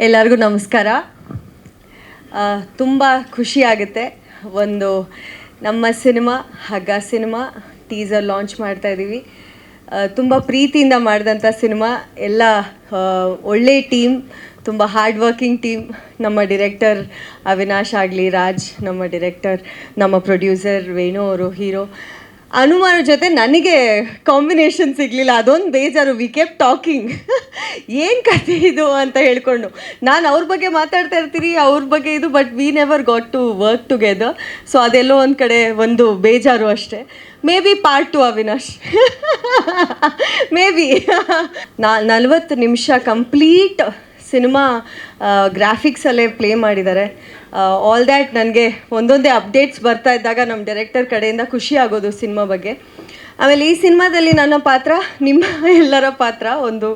ಎಲ್ಲರಿಗೂ ನಮಸ್ಕಾರ. ತುಂಬ ಖುಷಿ ಆಗುತ್ತೆ. ಒಂದು ನಮ್ಮ ಸಿನಿಮಾ ಹಗ್ಗ ಸಿನಿಮಾ ಟೀಸರ್ ಲಾಂಚ್ ಮಾಡ್ತಾ ಇದ್ದೀವಿ. ತುಂಬ ಪ್ರೀತಿಯಿಂದ ಮಾಡಿದಂಥ ಸಿನಿಮಾ. ಎಲ್ಲ ಒಳ್ಳೆ ಟೀಮ್, ತುಂಬ ಹಾರ್ಡ್ ವರ್ಕಿಂಗ್ ಟೀಮ್. ನಮ್ಮ ಡಿರೆಕ್ಟರ್ ಅವಿನಾಶ್ ಆಗಲಿ, ರಾಜ್ ನಮ್ಮ ಡಿರೆಕ್ಟರ್, ನಮ್ಮ ಪ್ರೊಡ್ಯೂಸರ್ ವೇಣು ಅವರು ಹೀರೋ. ಹನುಮಾನ್ ಜೊತೆ ನನಗೆ ಕಾಂಬಿನೇಷನ್ ಸಿಗಲಿಲ್ಲ, ಅದೊಂದು ಬೇಜಾರು. ವಿ ಕೆಪ್ ಟಾಕಿಂಗ್ ಏನು ಕಥೆ ಇದು ಅಂತ ಹೇಳ್ಕೊಂಡು. ನಾನು ಅವ್ರ ಬಗ್ಗೆ ಮಾತಾಡ್ತಾ ಇರ್ತೀನಿ, ಅವ್ರ ಬಗ್ಗೆ ಇದು, but we never got to work together. So ಅದೆಲ್ಲೋ ಒಂದು ಕಡೆ ಒಂದು ಬೇಜಾರು ಅಷ್ಟೇ. Maybe part 2 Avinash maybe 40 ನಿಮಿಷ ಕಂಪ್ಲೀಟ್ ಸಿನಿಮಾ ಗ್ರಾಫಿಕ್ಸಲ್ಲೇ ಪ್ಲೇ ಮಾಡಿದ್ದಾರೆ. ಆಲ್ ದ್ಯಾಟ್ ನನಗೆ ಒಂದೊಂದೇ ಅಪ್ಡೇಟ್ಸ್ ಬರ್ತಾ ಇದ್ದಾಗ ನಮ್ಮ ಡೈರೆಕ್ಟರ್ ಕಡೆಯಿಂದ ಖುಷಿ ಆಗೋದು ಸಿನಿಮಾ ಬಗ್ಗೆ. ಆಮೇಲೆ ಈ ಸಿನಿಮಾದಲ್ಲಿ ನನ್ನ ಪಾತ್ರ ನಿಮ್ಮ ಎಲ್ಲರ ಪಾತ್ರ, ಒಂದು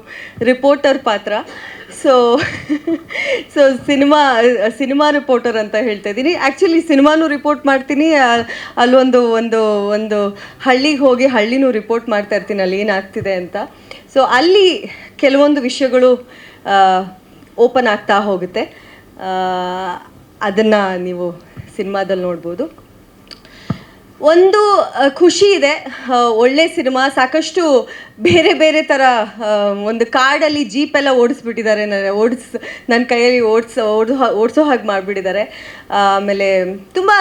ರಿಪೋರ್ಟರ್ ಪಾತ್ರ. ಸೊ ಸಿನಿಮಾ ರಿಪೋರ್ಟರ್ ಅಂತ ಹೇಳ್ತಾ ಇದ್ದೀನಿ. ಆ್ಯಕ್ಚುಲಿ ಸಿನಿಮಾನೂ ರಿಪೋರ್ಟ್ ಮಾಡ್ತೀನಿ, ಅಲ್ಲೊಂದು ಒಂದು ಒಂದು ಹಳ್ಳಿಗೆ ಹೋಗಿ ಹಳ್ಳಿನೂ ರಿಪೋರ್ಟ್ ಮಾಡ್ತಾ ಇರ್ತೀನಿ, ಅಲ್ಲಿ ಏನಾಗ್ತಿದೆ ಅಂತ. ಸೊ ಅಲ್ಲಿ ಕೆಲವೊಂದು ವಿಷಯಗಳು ಓಪನ್ ಆಗ್ತಾ ಹೋಗುತ್ತೆ. ಅದನ್ನು ನೀವು ಸಿನಿಮಾದಲ್ಲಿ ನೋಡ್ಬೋದು. ಒಂದು ಖುಷಿ ಇದೆ, ಒಳ್ಳೆ ಸಿನಿಮಾ. ಸಾಕಷ್ಟು ಬೇರೆ ಬೇರೆ ಥರ ಒಂದು ಕಾಡಲ್ಲಿ ಜೀಪೆಲ್ಲ ಓಡಿಸ್ಬಿಟ್ಟಿದ್ದಾರೆ, ನನ್ನ ಕೈಯಲ್ಲಿ ಓಡಿಸೋ ಹಾಗೆ ಮಾಡಿಬಿಟ್ಟಿದ್ದಾರೆ. ಆಮೇಲೆ ತುಂಬ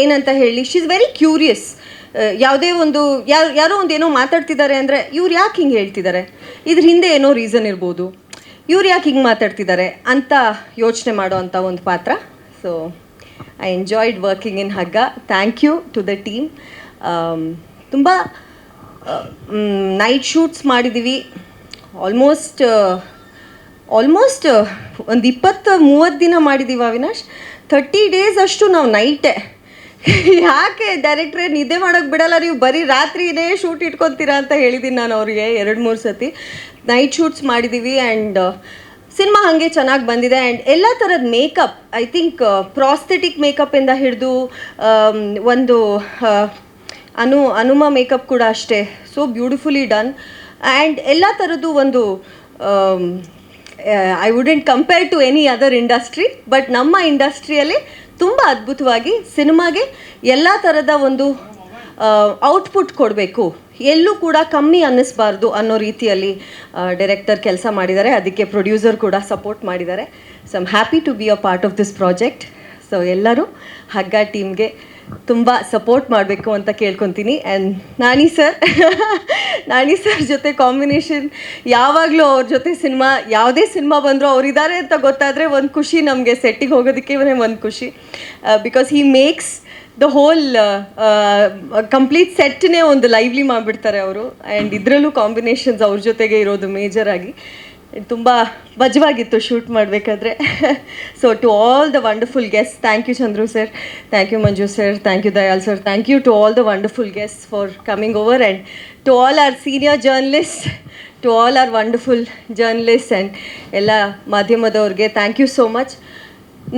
ಏನಂತ ಹೇಳಿ, ಶಿ ಇಸ್ ವೆರಿ ಕ್ಯೂರಿಯಸ್. ಯಾವುದೇ ಒಂದು ಯಾರೋ ಒಂದು ಏನೋ ಮಾತಾಡ್ತಿದ್ದಾರೆ ಅಂದರೆ ಇವ್ರು ಯಾಕೆ ಹಿಂಗೆ ಹೇಳ್ತಿದ್ದಾರೆ, ಇದ್ರ ಹಿಂದೆ ಏನೋ ರೀಸನ್ ಇರ್ಬೋದು, ಇವ್ರು ಯಾಕೆ ಹಿಂಗೆ ಮಾತಾಡ್ತಿದ್ದಾರೆ ಅಂತ ಯೋಚನೆ ಮಾಡೋ ಅಂಥ ಒಂದು ಪಾತ್ರ. So I enjoyed working in Hagga. Thank you to the team. ತುಂಬ ನೈಟ್ ಶೂಟ್ಸ್ ಮಾಡಿದ್ದೀವಿ. ಆಲ್ಮೋಸ್ಟ್ ಒಂದು 20-30 ದಿನ ಮಾಡಿದ್ದೀವಿ ಅವಿನಾಶ್. 30 ಡೇಸ್ ಅಷ್ಟು ನಾವು ನೈಟೇ. ಯಾಕೆ ಡೈರೆಕ್ಟ್ರೇ ನಿದ್ದೆ ಮಾಡೋಕ್ಕೆ ಬಿಡಲ್ಲ, ನೀವು ಬರೀ ರಾತ್ರಿನೇ ಶೂಟ್ ಇಟ್ಕೊತೀರಾ ಅಂತ ಹೇಳಿದ್ದೀನಿ ನಾನು ಅವ್ರಿಗೆ 2-3 ಸತಿ. ನೈಟ್ ಶೂಟ್ಸ್ ಮಾಡಿದ್ದೀವಿ. ಆ್ಯಂಡ್ ಸಿನಿಮಾ ಹಾಗೆ ಚೆನ್ನಾಗಿ ಬಂದಿದೆ. ಆ್ಯಂಡ್ ಎಲ್ಲ ಥರದ ಮೇಕಪ್, ಐ ಥಿಂಕ್ ಪ್ರಾಸ್ಥೆಟಿಕ್ ಮೇಕಪ್ಪಿಂದ ಹಿಡಿದು ಒಂದು ಹನುಮ ಮೇಕಪ್ ಕೂಡ ಅಷ್ಟೇ, ಸೊ ಬ್ಯೂಟಿಫುಲಿ ಡನ್. ಆ್ಯಂಡ್ ಎಲ್ಲ ಥರದ್ದು ಒಂದು I wouldn't compare to any other industry, but ನಮ್ಮ ಇಂಡಸ್ಟ್ರಿಯಲ್ಲಿ ತುಂಬ ಅದ್ಭುತವಾಗಿ ಸಿನಿಮಾಗೆ ಎಲ್ಲ ಥರದ ಒಂದು ಔಟ್ಪುಟ್ ಕೊಡಬೇಕು, ಎಲ್ಲೂ ಕೂಡ ಕಮ್ಮಿ ಅನ್ನಿಸ್ಬಾರ್ದು ಅನ್ನೋ ರೀತಿಯಲ್ಲಿ ಡೈರೆಕ್ಟರ್ ಕೆಲಸ ಮಾಡಿದ್ದಾರೆ. ಅದಕ್ಕೆ ಪ್ರೊಡ್ಯೂಸರ್ ಕೂಡ ಸಪೋರ್ಟ್ ಮಾಡಿದ್ದಾರೆ. So I'm happy to be a part of this project. So ಎಲ್ಲರೂ ಹಗ್ಗ ಟೀಮ್ಗೆ ತುಂಬ ಸಪೋರ್ಟ್ ಮಾಡಬೇಕು ಅಂತ ಕೇಳ್ಕೊತೀನಿ. ಆ್ಯಂಡ್ ನಾನಿ ಸರ್ ಜೊತೆ ಕಾಂಬಿನೇಷನ್ ಯಾವಾಗಲೂ, ಅವ್ರ ಜೊತೆ ಯಾವುದೇ ಸಿನಿಮಾ ಬಂದರೂ ಅವರಿದ್ದಾರೆ ಅಂತ ಗೊತ್ತಾದರೆ ಒಂದು ಖುಷಿ ನಮಗೆ. ಸೆಟ್ಟಿಗೆ ಹೋಗೋದಕ್ಕೆ ಒಂದು ಖುಷಿ, because he makes the whole complete ಸೆಟ್ನೇ ಒಂದು ಲೈವ್ಲಿ ಮಾಡಿಬಿಡ್ತಾರೆ ಅವರು. ಆ್ಯಂಡ್ ಇದರಲ್ಲೂ ಕಾಂಬಿನೇಷನ್ಸ್ ಅವ್ರ ಜೊತೆಗೆ ಇರೋದು ಮೇಜರಾಗಿ ತುಂಬ ಮಜವಾಗಿತ್ತು ಶೂಟ್ ಮಾಡಬೇಕಾದ್ರೆ. So to all the wonderful guest, thank you Chandru sir, thank you Manju sir, thank you Dayal sir, thank you to all the wonderful guest for coming over. And to all our senior journalist, to all our wonderful journalist and ಎಲ್ಲ ಮಾಧ್ಯಮದವ್ರಿಗೆ thank you so much.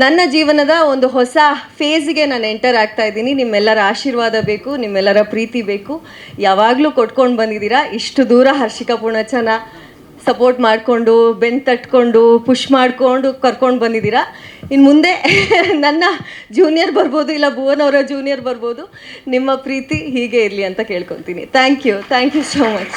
ನನ್ನ ಜೀವನದ ಒಂದು ಹೊಸ ಫೇಸ್ಗೆ ನಾನು enter ಆಗ್ತಾ ಇದ್ದೀನಿ. ನಿಮ್ಮೆಲ್ಲರ ಆಶೀರ್ವಾದ ಬೇಕು, ನಿಮ್ಮೆಲ್ಲರ ಪ್ರೀತಿ ಬೇಕು. ಯಾವಾಗಲೂ ಕೊಟ್ಕೊಂಡು ಬಂದಿದ್ದೀರಾ. ಇಷ್ಟು ದೂರ ಹರ್ಷಿಕಾ ಪೂರ್ಣಚನ ಸಪೋರ್ಟ್ ಮಾಡಿಕೊಂಡು, ಬೆನ್ನು ತಟ್ಕೊಂಡು, ಪುಷ್ ಮಾಡಿಕೊಂಡು ಕರ್ಕೊಂಡು ಬಂದಿದ್ದೀರಾ. ಇನ್ನು ಮುಂದೆ ನನ್ನ ಜೂನಿಯರ್ ಬರ್ಬೋದು, ಇಲ್ಲ ಭುವನ್ ಅವರ ಜೂನಿಯರ್ ಬರ್ಬೋದು. ನಿಮ್ಮ ಪ್ರೀತಿ ಹೀಗೆ ಇರಲಿ ಅಂತ ಕೇಳ್ಕೊತೀನಿ. Thank you so much.